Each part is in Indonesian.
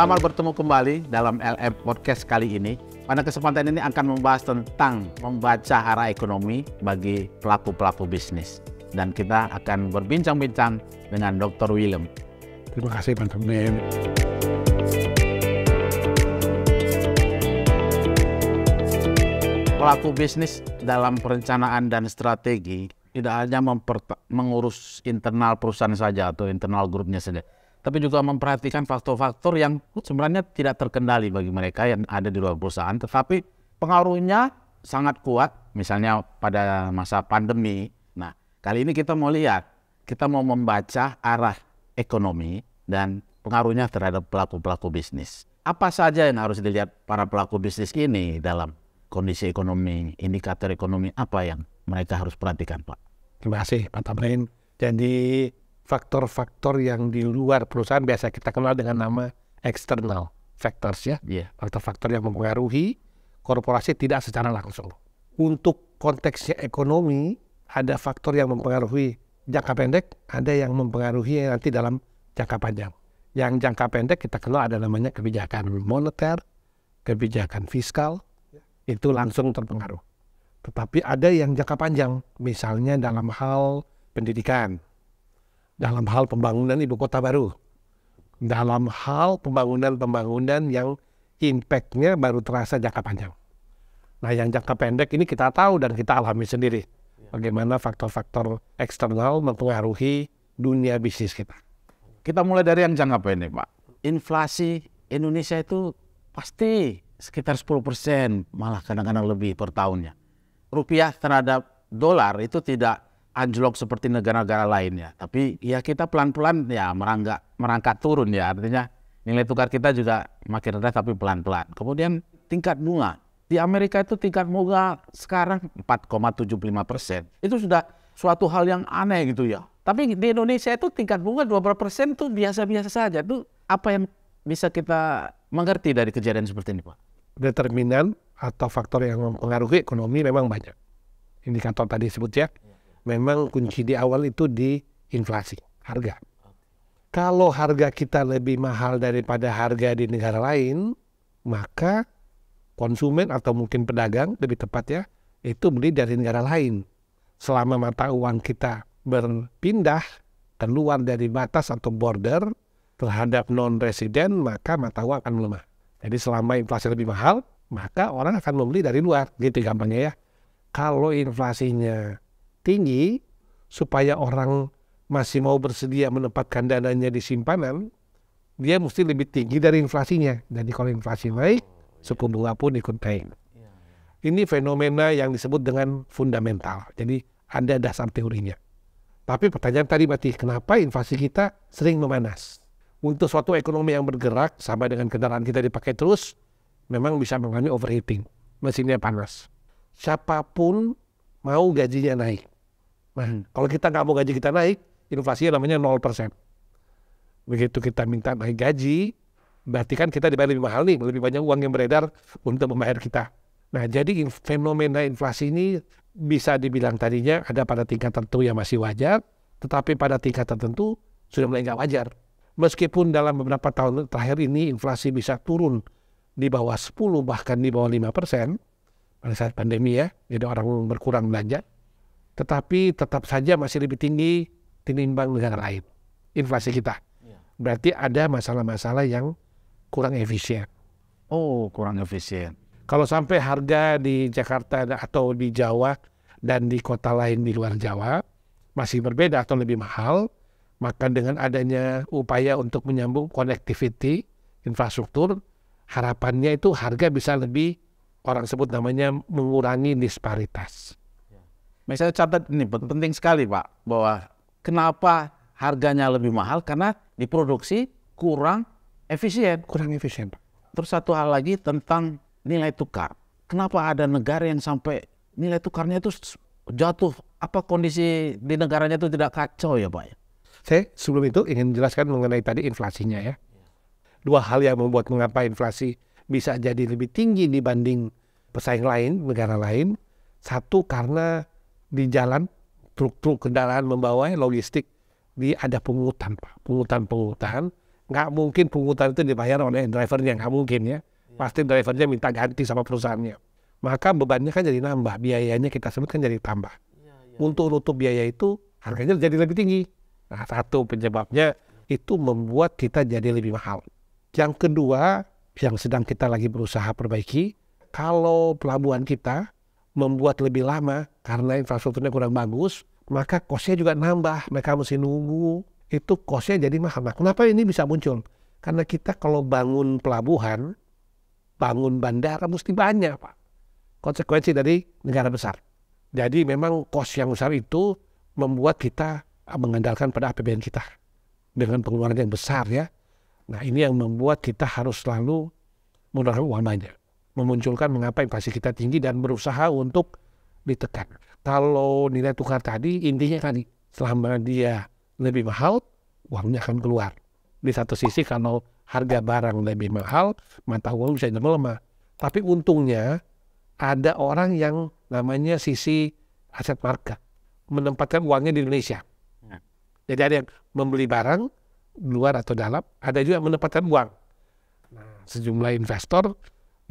Selamat bertemu kembali dalam LM Podcast kali ini. Pada kesempatan ini akan membahas tentang membaca arah ekonomi bagi pelaku-pelaku bisnis. Dan kita akan berbincang-bincang dengan Dr. Willem. Terima kasih Pak Temen. Pelaku bisnis dalam perencanaan dan strategi tidak hanya mengurus internal perusahaan saja atau internal grupnya saja, tapi juga memperhatikan faktor-faktor yang sebenarnya tidak terkendali bagi mereka yang ada di luar perusahaan, tetapi pengaruhnya sangat kuat, misalnya pada masa pandemi. Nah, kali ini kita mau membaca arah ekonomi dan pengaruhnya terhadap pelaku-pelaku bisnis. Apa saja yang harus dilihat para pelaku bisnis ini dalam kondisi ekonomi, indikator ekonomi apa yang mereka harus perhatikan, Pak? Terima kasih Pak Tamrin. Jadi faktor-faktor yang di luar perusahaan biasa kita kenal dengan nama external factors ya. Faktor-faktor yang mempengaruhi korporasi tidak secara langsung. Untuk konteksnya ekonomi, ada faktor yang mempengaruhi jangka pendek, ada yang mempengaruhi nanti dalam jangka panjang. Yang jangka pendek kita kenal ada namanya kebijakan moneter, kebijakan fiskal, itu langsung terpengaruh. Tetapi ada yang jangka panjang, misalnya dalam hal pendidikan, dalam hal pembangunan ibu kota baru, dalam hal pembangunan yang impact-nya baru terasa jangka panjang. Nah, yang jangka pendek ini kita tahu dan kita alami sendiri bagaimana faktor-faktor eksternal mempengaruhi dunia bisnis kita. Kita mulai dari yang jangka pendek, Pak. Inflasi Indonesia itu pasti sekitar 10%, malah kadang-kadang lebih per tahunnya. Rupiah terhadap dolar itu tidak anjlok seperti negara-negara lainnya, tapi ya kita pelan-pelan ya merangkak turun ya, artinya nilai tukar kita juga makin rendah tapi pelan-pelan. Kemudian tingkat bunga di Amerika itu tingkat bunga sekarang 4,75%, itu sudah suatu hal yang aneh gitu ya. Tapi di Indonesia itu tingkat bunga 12% itu biasa-biasa saja. Itu apa yang bisa kita mengerti dari kejadian seperti ini, Pak? Determinan atau faktor yang mempengaruhi ekonomi memang banyak. Indikator tadi sebut ya. Memang kunci di awal itu di inflasi, harga. Kalau harga kita lebih mahal daripada harga di negara lain, maka konsumen atau mungkin pedagang, lebih tepat ya, itu beli dari negara lain. Selama mata uang kita berpindah keluar dari batas atau border terhadap non-resident, maka mata uang akan melemah. Jadi selama inflasi lebih mahal, maka orang akan membeli dari luar, gitu gampangnya ya. Kalau inflasinya tinggi, supaya orang masih mau bersedia menempatkan dananya di simpanan, dia mesti lebih tinggi dari inflasinya. Jadi kalau inflasi naik, suku bunga pun ikut naik. Ini fenomena yang disebut dengan fundamental. Jadi ada dasar teorinya. Tapi pertanyaan tadi berarti, kenapa inflasi kita sering memanas? Untuk suatu ekonomi yang bergerak, sama dengan kendaraan kita dipakai terus, memang bisa mengalami overheating. Mesinnya panas. Siapapun mau gajinya naik. Nah, kalau kita nggak mau gaji kita naik, inflasinya namanya 0%. Begitu kita minta naik gaji, berarti kan kita dibayar lebih mahal nih, lebih banyak uang yang beredar untuk membayar kita. Nah, jadi fenomena inflasi ini bisa dibilang tadinya ada pada tingkat tertentu yang masih wajar, tetapi pada tingkat tertentu sudah mulai nggak wajar. Meskipun dalam beberapa tahun terakhir ini inflasi bisa turun di bawah 10 bahkan di bawah 5% pada saat pandemi ya, jadi orang berkurang belanja, tetapi tetap saja masih lebih tinggi tinimbang negara lain inflasi kita. Berarti ada masalah-masalah yang kurang efisien. Oh, kurang efisien. Kalau sampai harga di Jakarta atau di Jawa dan di kota lain di luar Jawa masih berbeda atau lebih mahal, maka dengan adanya upaya untuk menyambung connectivity, infrastruktur, harapannya itu harga bisa lebih, orang sebut namanya mengurangi disparitas. Saya catat ini penting sekali, Pak, bahwa kenapa harganya lebih mahal, karena diproduksi kurang efisien. Kurang efisien, Pak. Terus satu hal lagi tentang nilai tukar. Kenapa ada negara yang sampai nilai tukarnya itu jatuh? Apa kondisi di negaranya itu tidak kacau ya, Pak? Saya sebelum itu ingin menjelaskan mengenai tadi inflasinya ya. Dua hal yang membuat mengapa inflasi bisa jadi lebih tinggi dibanding pesaing lain, negara lain. Satu, karena di jalan truk-truk kendaraan membawa logistik, ada pungutan, Pak. Pungutan Nggak mungkin pungutan itu dibayar oleh drivernya, nggak mungkin ya. Pasti drivernya minta ganti sama perusahaannya. Maka bebannya kan jadi nambah, biayanya kita sebut kan jadi tambah. Untuk nutup biaya itu harganya jadi lebih tinggi. Nah, satu penyebabnya itu membuat kita jadi lebih mahal. Yang kedua, yang sedang kita lagi berusaha perbaiki, kalau pelabuhan kita membuat lebih lama karena infrastrukturnya kurang bagus, maka kosnya juga nambah. Mereka mesti nunggu, itu kosnya jadi mahal. Nah, kenapa ini bisa muncul? Karena kita kalau bangun pelabuhan, bangun bandara mesti banyak, Pak. Konsekuensi dari negara besar. Jadi memang kos yang besar itu membuat kita mengandalkan pada APBN kita dengan pengeluaran yang besar ya. Nah, ini yang membuat kita harus selalu mengeluarkan uang banyak, memunculkan mengapa inflasi kita tinggi dan berusaha untuk ditekan. Kalau nilai tukar tadi intinya kan selama dia lebih mahal, uangnya akan keluar. Di satu sisi kalau harga barang lebih mahal, mata uang bisa melemah. Tapi untungnya ada orang yang namanya sisi aset market, menempatkan uangnya di Indonesia. Jadi ada yang membeli barang luar atau dalam, ada juga menempatkan uang. Nah, sejumlah investor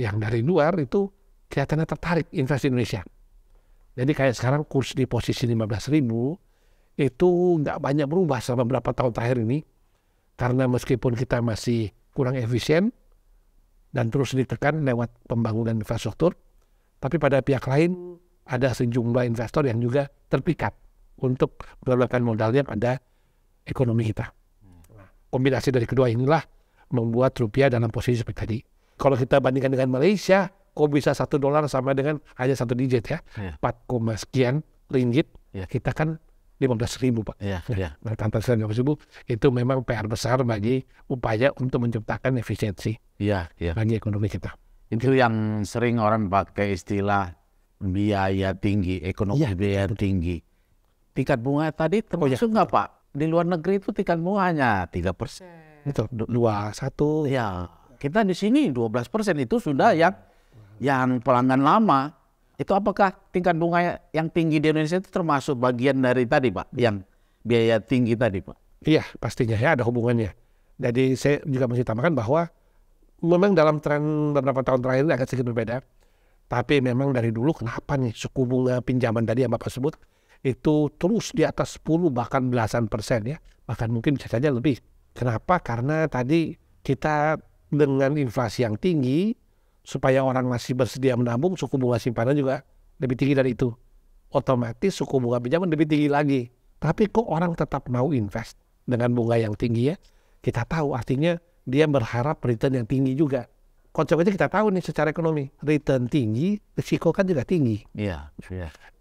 yang dari luar itu kelihatannya tertarik investasi Indonesia. Jadi kayak sekarang kurs di posisi 15.000 itu nggak banyak berubah selama beberapa tahun terakhir ini. Karena meskipun kita masih kurang efisien dan terus ditekan lewat pembangunan infrastruktur, tapi pada pihak lain ada sejumlah investor yang juga terpikat untuk menggunakan modalnya pada ekonomi kita. Nah, kombinasi dari kedua inilah membuat rupiah dalam posisi seperti tadi. Kalau kita bandingkan dengan Malaysia, kok bisa $1 sama dengan hanya 1 digit ya, 4, sekian ringgit, kita kan 15.000 Pak. Nah, tanpa 15.000 itu memang PR besar bagi upaya untuk menciptakan efisiensi bagi ekonomi kita. Itu yang sering orang pakai istilah biaya tinggi, ekonomi biaya tinggi. Tingkat bunga tadi termasuk nggak Pak? Di luar negeri itu tingkat bunganya 3%. Itu 21. Ya, kita di sini 12% itu sudah yang pelanggan lama. Itu apakah tingkat bunga yang tinggi di Indonesia itu termasuk bagian dari tadi Pak, yang biaya tinggi tadi Pak? Iya, pastinya ya ada hubungannya. Jadi saya juga mesti tambahkan bahwa memang dalam tren beberapa tahun terakhir ini agak sedikit berbeda. Tapi memang dari dulu kenapa nih suku bunga pinjaman tadi yang Bapak sebut itu terus di atas 10 bahkan belasan persen ya. Bahkan mungkin bisa saja lebih. Kenapa? Karena tadi kita dengan inflasi yang tinggi, supaya orang masih bersedia menabung, suku bunga simpanan juga lebih tinggi dari itu. Otomatis suku bunga pinjaman lebih tinggi lagi. Tapi kok orang tetap mau invest dengan bunga yang tinggi ya? Kita tahu artinya dia berharap return yang tinggi juga. Konsekuensinya kita tahu nih secara ekonomi, return tinggi, risiko kan juga tinggi. Iya.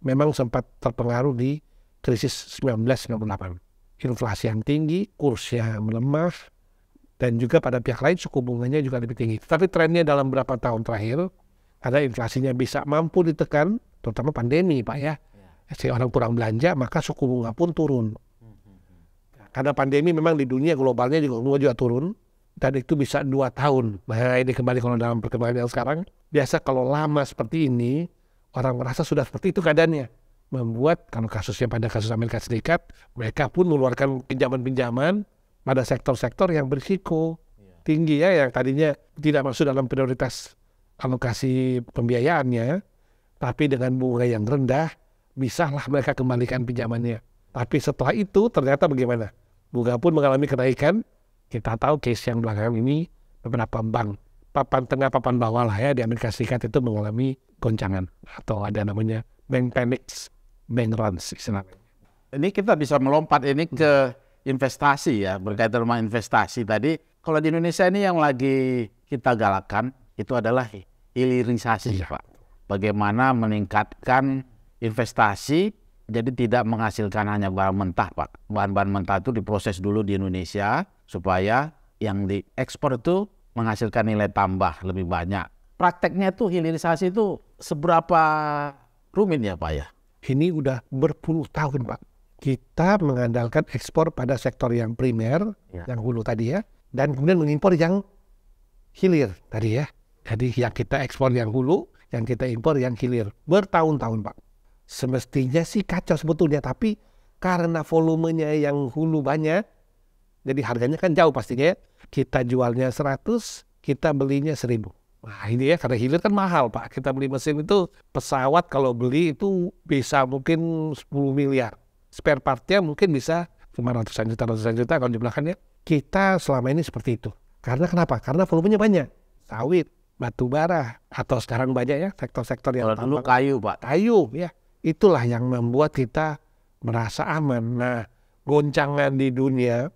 Memang sempat terpengaruh di krisis 1998. Inflasi yang tinggi, kursnya melemah, dan juga pada pihak lain suku bunganya juga lebih tinggi. Tapi trennya dalam beberapa tahun terakhir, ada inflasinya bisa mampu ditekan, terutama pandemi Pak ya. Si orang kurang belanja, maka suku bunga pun turun. Karena pandemi memang di dunia globalnya juga turun. Dan itu bisa 2 tahun. Nah ini kembali kalau dalam perkembangan yang sekarang, biasa kalau lama seperti ini, orang merasa sudah seperti itu keadaannya. Membuat, kalau kasusnya pada kasus Amerika Serikat, mereka pun mengeluarkan pinjaman-pinjaman pada sektor-sektor yang berisiko tinggi ya, yang tadinya tidak masuk dalam prioritas alokasi pembiayaannya, tapi dengan bunga yang rendah, bisalah mereka kembalikan pinjamannya. Tapi setelah itu ternyata bagaimana? Bunga pun mengalami kenaikan. Kita tahu case yang belakangan ini beberapa bank papan tengah, papan bawah lah ya di Amerika Serikat itu mengalami goncangan atau ada namanya bank panics, bank runs istilahnya. Ini kita bisa melompat ini ke investasi ya, berkaitan dengan investasi tadi. Kalau di Indonesia ini yang lagi kita galakkan itu adalah hilirisasi Pak. Bagaimana meningkatkan investasi jadi tidak menghasilkan hanya barang mentah Pak. Bahan-bahan mentah itu diproses dulu di Indonesia supaya yang diekspor itu menghasilkan nilai tambah lebih banyak. Prakteknya tuh hilirisasi itu seberapa rumit ya Pak ya? Ini udah berpuluh tahun Pak. Kita mengandalkan ekspor pada sektor yang primer, yang hulu tadi ya, dan kemudian mengimpor yang hilir tadi ya. Jadi yang kita ekspor yang hulu, yang kita impor yang hilir. Bertahun-tahun Pak. Semestinya sih kacau sebetulnya, tapi karena volumenya yang hulu banyak, Jadi harganya kan jauh pastinya ya. Kita jualnya 100, kita belinya 1000. Nah ini ya, karena hilir kan mahal Pak. Kita beli mesin itu, pesawat kalau beli itu bisa mungkin 10 miliar. Spare partnya mungkin bisa cuma ratusan juta kalau jumlahkan ya. Kita selama ini seperti itu. Karena kenapa? Karena volumenya banyak. Sawit, batu bara, atau sekarang banyak ya sektor-sektor yang Kalau dulu kayu, Pak. kayu ya. Itulah yang membuat kita merasa aman. Nah, goncangan di dunia,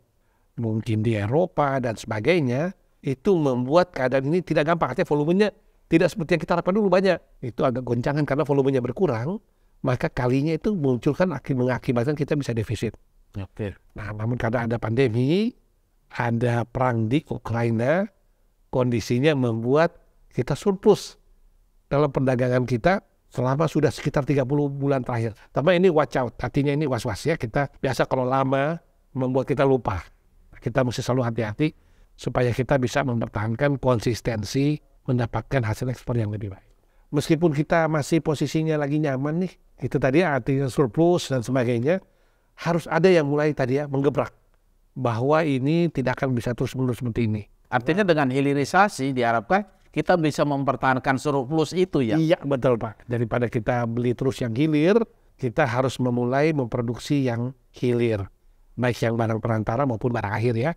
mungkin di Eropa dan sebagainya, itu membuat keadaan ini tidak gampang. Artinya volumenya tidak seperti yang kita harapkan dulu banyak. Itu agak goncangan karena volumenya berkurang, maka kalinya itu munculkan mengakibatkan kita bisa defisit. Oke. Nah, namun karena ada pandemi, ada perang di Ukraina, kondisinya membuat kita surplus dalam perdagangan kita selama sudah sekitar 30 bulan terakhir. Tapi ini watch out, artinya ini was-was ya. Kita biasa kalau lama membuat kita lupa. Kita mesti selalu hati-hati supaya kita bisa mempertahankan konsistensi mendapatkan hasil ekspor yang lebih baik. Meskipun kita masih posisinya lagi nyaman nih, itu tadi artinya surplus dan sebagainya, harus ada yang mulai tadi ya menggebrak bahwa ini tidak akan bisa terus-menerus seperti ini. Artinya dengan hilirisasi diharapkan kita bisa mempertahankan surplus itu ya. Iya betul Pak. Daripada kita beli terus yang hilir, kita harus memulai memproduksi yang hilir. Baik yang barang perantara maupun barang akhir ya.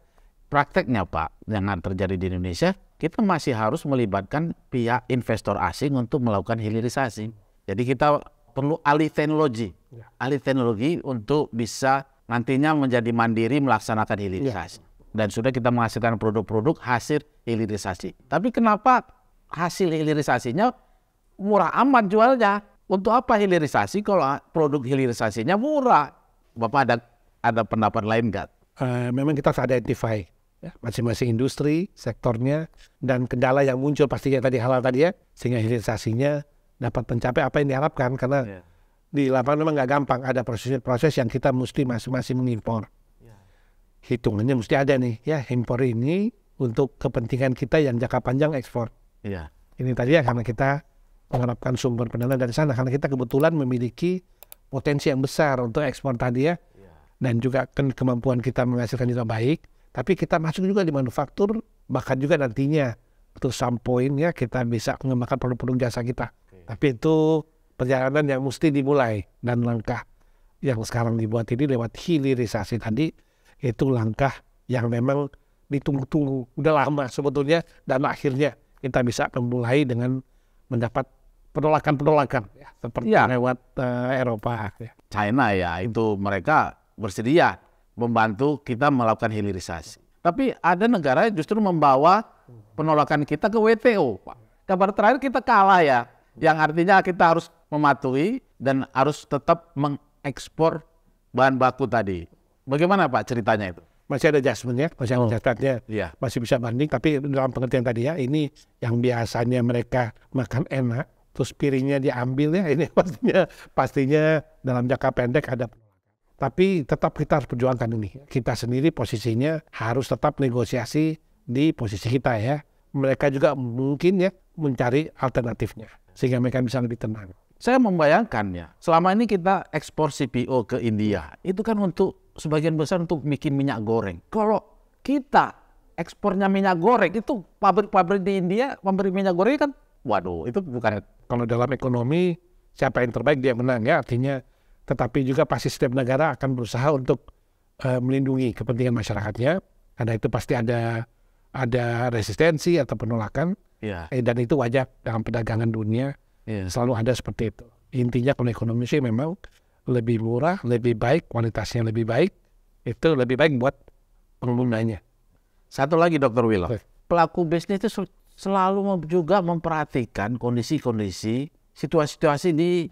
Prakteknya Pak, yang terjadi di Indonesia, kita masih harus melibatkan pihak investor asing untuk melakukan hilirisasi. Jadi kita perlu alih teknologi. Alih teknologi untuk bisa nantinya menjadi mandiri melaksanakan hilirisasi. Dan sudah kita menghasilkan produk-produk hasil hilirisasi. Tapi kenapa hasil hilirisasinya murah amat jualnya? Untuk apa hilirisasi kalau produk hilirisasinya murah? Bapak ada pendapat lain nggak? Memang kita harus identify ya, masing-masing industri, sektornya, dan kendala yang muncul pastinya tadi halal tadi ya, sehingga hilirisasinya dapat mencapai apa yang diharapkan. Karena di lapangan memang nggak gampang, ada proses-proses yang kita mesti masing-masing mengimpor. Hitungannya mesti ada nih ya, impor ini untuk kepentingan kita yang jangka panjang ekspor. Iya. Ini tadi ya karena kita mengharapkan sumber pendanaan dari sana, karena kita kebetulan memiliki potensi yang besar untuk ekspor tadi ya, dan juga kemampuan kita menghasilkan juga baik. Tapi kita masuk juga di manufaktur, bahkan juga nantinya untuk some point ya kita bisa mengembangkan produk-produk jasa kita. Tapi itu perjalanan yang mesti dimulai, dan langkah yang sekarang dibuat ini lewat hilirisasi tadi, itu langkah yang memang ditunggu-tunggu udah lama sebetulnya, dan akhirnya kita bisa memulai dengan mendapat penolakan ya, seperti lewat Eropa ya. China ya, itu mereka bersedia membantu kita melakukan hilirisasi. Tapi ada negara yang justru membawa penolakan kita ke WTO, Pak. Kabar terakhir kita kalah ya, yang artinya kita harus mematuhi dan harus tetap mengekspor bahan baku tadi. Bagaimana Pak ceritanya itu? Masih ada adjustment ya, masih ada adjustmentnya, masih bisa banding. Tapi dalam pengertian tadi ya, ini yang biasanya mereka makan enak, terus piringnya diambil ya, ini pastinya dalam jangka pendek ada penolakan. Tapi tetap kita harus perjuangkan ini. Kita sendiri posisinya harus tetap negosiasi di posisi kita ya. Mereka juga mungkin ya mencari alternatifnya, sehingga mereka bisa lebih tenang. Saya membayangkan ya, selama ini kita ekspor CPO ke India, itu kan untuk sebagian besar untuk bikin minyak goreng. Kalau kita ekspornya minyak goreng, itu pabrik-pabrik di India, pabrik minyak goreng kan, waduh, itu bukan. Kalau dalam ekonomi, siapa yang terbaik dia menang ya, artinya, tetapi juga pasti setiap negara akan berusaha untuk melindungi kepentingan masyarakatnya, karena itu pasti ada resistensi atau penolakan, dan itu wajar dalam perdagangan dunia. Selalu ada seperti itu. Intinya kalau ekonomi sih memang lebih murah, lebih baik, kualitasnya lebih baik, itu lebih baik buat penggunanya. Satu lagi Dr. Willow, pelaku bisnis itu selalu juga memperhatikan kondisi-kondisi, situasi-situasi di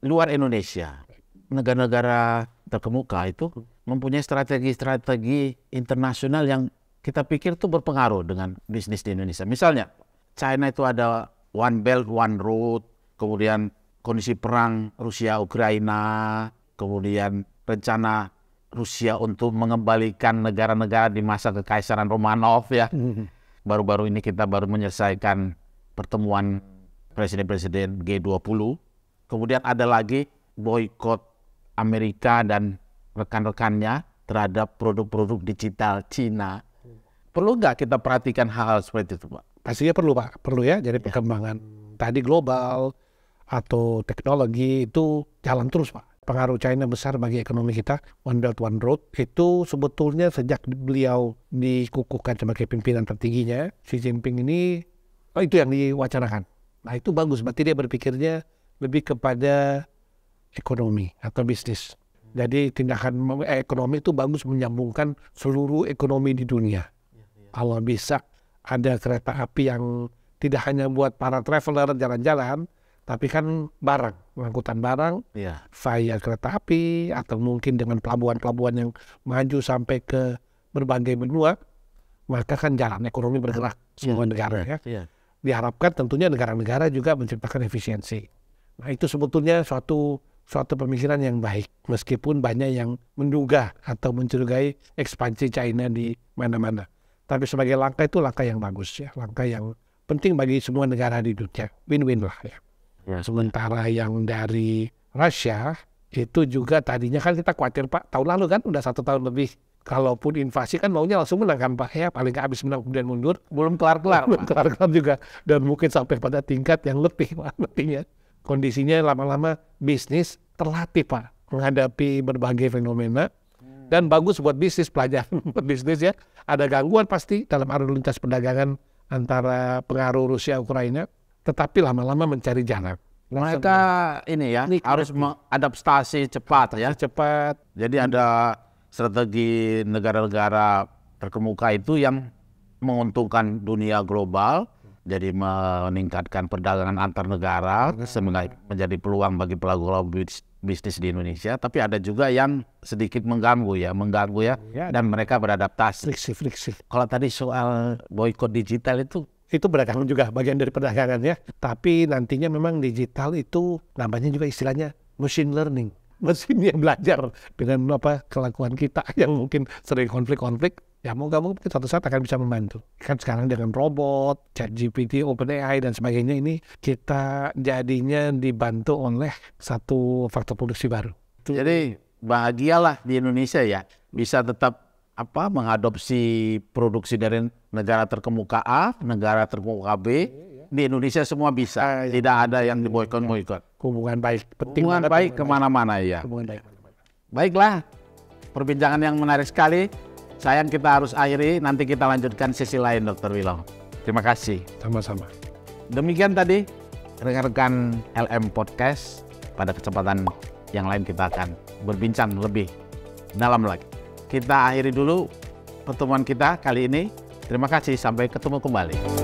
luar Indonesia. Negara-negara terkemuka itu mempunyai strategi-strategi internasional yang kita pikir itu berpengaruh dengan bisnis di Indonesia. Misalnya, China itu ada One Belt, One Road, kemudian kondisi perang Rusia-Ukraina, kemudian rencana Rusia untuk mengembalikan negara-negara di masa Kekaisaran Romanov ya. Baru-baru ini kita baru menyelesaikan pertemuan presiden-presiden G20. Kemudian ada lagi boikot Amerika dan rekan-rekannya terhadap produk-produk digital Cina. Perlu nggak kita perhatikan hal-hal seperti itu, Pak? Pastinya perlu, Pak. Perlu ya. Jadi perkembangan tadi global atau teknologi itu jalan terus, Pak. Pengaruh China besar bagi ekonomi kita. One Belt One Road itu sebetulnya sejak beliau dikukuhkan sebagai pimpinan tertingginya, Xi Jinping ini, itu yang diwacanakan. Nah itu bagus. Berarti dia berpikirnya lebih kepada ekonomi atau bisnis. Jadi tindakan ekonomi itu bagus menyambungkan seluruh ekonomi di dunia. Kalau bisa ada kereta api yang tidak hanya buat para traveler jalan-jalan, tapi kan barang, angkutan barang, via kereta api, atau mungkin dengan pelabuhan-pelabuhan yang maju sampai ke berbagai benua, maka kan jalan ekonomi bergerak semua negara ya. Diharapkan tentunya negara-negara juga menciptakan efisiensi. Nah itu sebetulnya suatu pemikiran yang baik, meskipun banyak yang menduga atau mencurigai ekspansi China di mana-mana. Tapi sebagai langkah itu langkah yang bagus ya, langkah yang penting bagi semua negara di dunia, win-win lah ya. Sementara yang dari Rusia itu juga tadinya kan kita khawatir Pak, tahun lalu kan udah 1 tahun lebih, kalaupun invasi kan maunya langsung menang kan Pak ya, paling nggak habis menang kemudian mundur, belum kelar-kelar juga, dan mungkin sampai pada tingkat yang lebih Pak, lebihnya. Kondisinya lama-lama bisnis terlatih Pak menghadapi berbagai fenomena. Dan bagus buat bisnis, pelajaran buat bisnis ya. Ada gangguan pasti dalam arus lintas perdagangan antara pengaruh Rusia Ukraina, tetapi lama-lama mencari jalan. Mereka ini ya harus mengadaptasi cepat ya. Cepat. Jadi ada strategi negara-negara terkemuka itu yang menguntungkan dunia global, jadi meningkatkan perdagangan antar negara sehingga menjadi peluang bagi pelaku bisnis di Indonesia. Tapi ada juga yang sedikit mengganggu ya, dan mereka beradaptasi. Friksi. Kalau tadi soal boykot digital itu berdagang juga bagian dari perdagangan ya. Tapi nantinya memang digital itu namanya juga istilahnya machine learning. Mesin yang belajar dengan kelakuan kita yang mungkin sering konflik. Ya moga-moga suatu saat akan bisa membantu. Kan sekarang dengan robot, ChatGPT, OpenAI dan sebagainya ini kita jadinya dibantu oleh satu faktor produksi baru. Jadi bahagialah di Indonesia ya bisa tetap mengadopsi produksi dari negara terkemuka A, negara terkemuka B. Di Indonesia semua bisa, tidak ada yang diboykot. Hubungan baik, penting hubungan baik kemana-mana ya. Baiklah, perbincangan yang menarik sekali. Sayang kita harus akhiri, nanti kita lanjutkan sesi lain Dr. Wilong. Terima kasih. Sama-sama. Demikian tadi rekan-rekan LM Podcast. Pada kesempatan yang lain kita akan berbincang lebih dalam lagi. Kita akhiri dulu pertemuan kita kali ini. Terima kasih, sampai ketemu kembali.